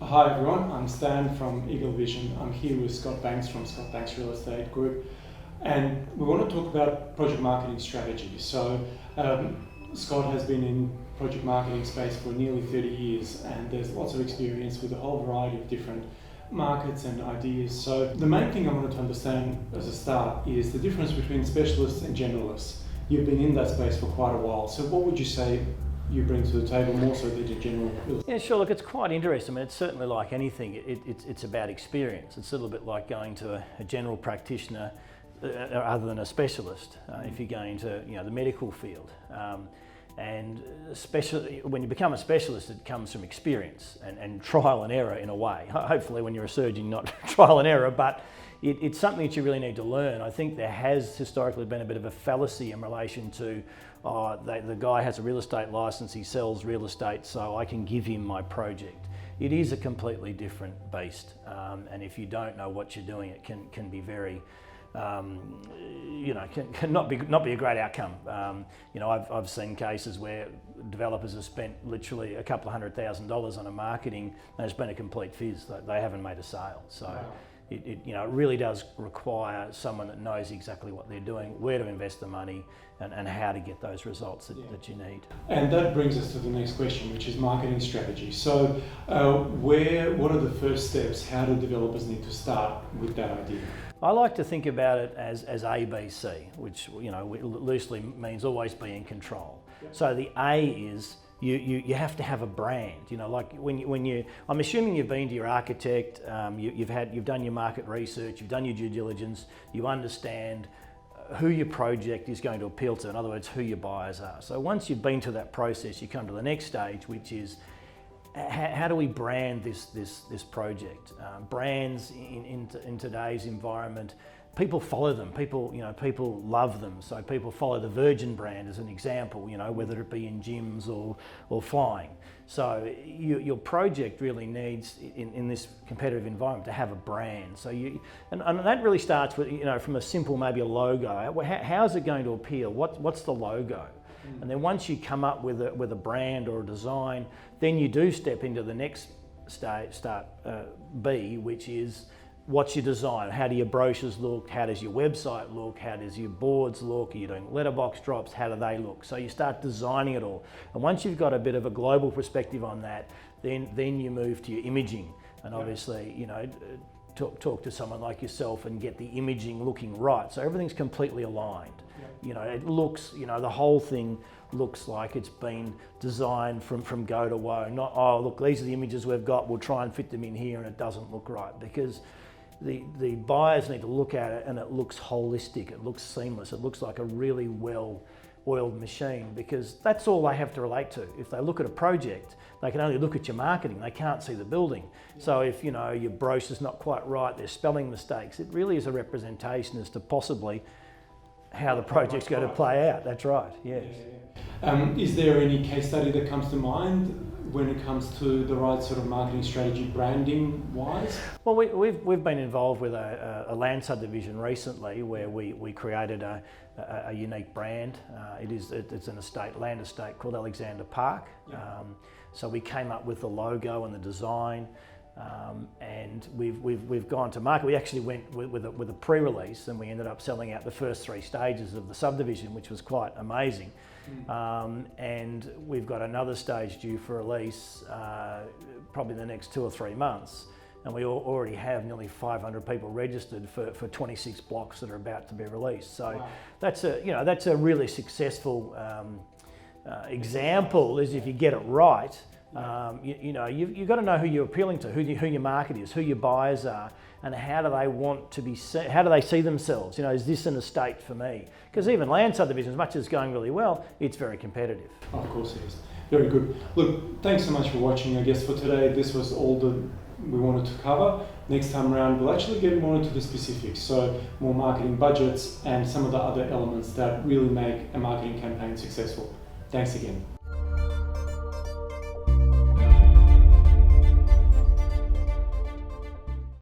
Hi everyone, I'm Stan from Eagle Vision. I'm here with Scott Banks from Scott Banks Real Estate Group, and we want to talk about project marketing strategy. Scott has been in project marketing space for nearly 30 years, and there's lots of experience with a whole variety of different markets and ideas. So the main thing I wanted to understand as a start is the difference between specialists and generalists. You've been in that space for quite a while, so what would you say you bring to the table more so than your general? Yeah, sure. Look, it's quite interesting. I mean, it's certainly like anything. It's about experience. It's a little bit like going to a general practitioner other than a specialist. If you're going to the medical field, and especially when you become a specialist, it comes from experience and trial and error in a way. Hopefully, when you're a surgeon, not trial and error, but it's something that you really need to learn. I think there has historically been a bit of a fallacy in relation to the guy has a real estate license, he sells real estate, so I can give him my project. It is a completely different beast, and if you don't know what you're doing, it can be very, can not be a great outcome. I've seen cases where developers have spent literally a couple of $100,000 on a marketing, and it's been a complete fizz. They haven't made a sale. So. Wow. It really does require someone that knows exactly what they're doing, where to invest the money, and how to get those results that you need. And that brings us to the next question, which is marketing strategy. So what are the first steps? How do developers need to start with that idea? I like to think about it as ABC, which loosely means always be in control. Yep. So the A is you have to have a brand. Like I'm assuming you've been to your architect, you've done your market research, you've done your due diligence, you understand who your project is going to appeal to. In other words, who your buyers are. So once you've been to that process, you come to the next stage, which is how do we brand this project? Brands in today's environment, people follow them. People love them. So people follow the Virgin brand as an example. Whether it be in gyms or flying. So your project really needs in this competitive environment to have a brand. So and that really starts with from a simple maybe a logo. How is it going to appeal? What's the logo? And then once you come up with a brand or a design, then you do step into the next B, which is what's your design? How do your brochures look? How does your website look? How does your boards look? Are you doing letterbox drops? How do they look? So you start designing it all. And once you've got a bit of a global perspective on that, then you move to your imaging. And obviously, talk to someone like yourself and get the imaging looking right. So everything's completely aligned. It looks, the whole thing looks like it's been designed from go to woe. Not, oh, look, these are the images we've got, we'll try and fit them in here and it doesn't look right. Because the buyers need to look at it and it looks holistic, it looks seamless, it looks like a really well-oiled machine, because that's all they have to relate to. If they look at a project, they can only look at your marketing, they can't see the building. So if your brochure's not quite right, there's spelling mistakes, it really is a representation as to possibly how the project's going to play out. That's right, yes. Is there any case study that comes to mind when it comes to the right sort of marketing strategy, branding wise? Well, we've been involved with a land subdivision recently where we created a unique brand. It's an land estate called Alexander Park. So we came up with the logo and the design. And we've gone to market. We actually went with a pre-release, and we ended up selling out the first 3 stages of the subdivision, which was quite amazing. And we've got another stage due for release probably in the next 2 or 3 months. And we already have nearly 500 people registered for 26 blocks that are about to be released. So wow. That's a really successful example, is if you get it right. You've got to know who you're appealing to, who your market is, who your buyers are, and how do they want to be how do they see themselves? Is this an estate for me? Because even land subdivision, as much as it's going really well, it's very competitive. Of course it is. Very good. Look, thanks so much for watching. I guess for today, this was all that we wanted to cover. Next time around, we'll actually get more into the specifics. So more marketing budgets and some of the other elements that really make a marketing campaign successful. Thanks again.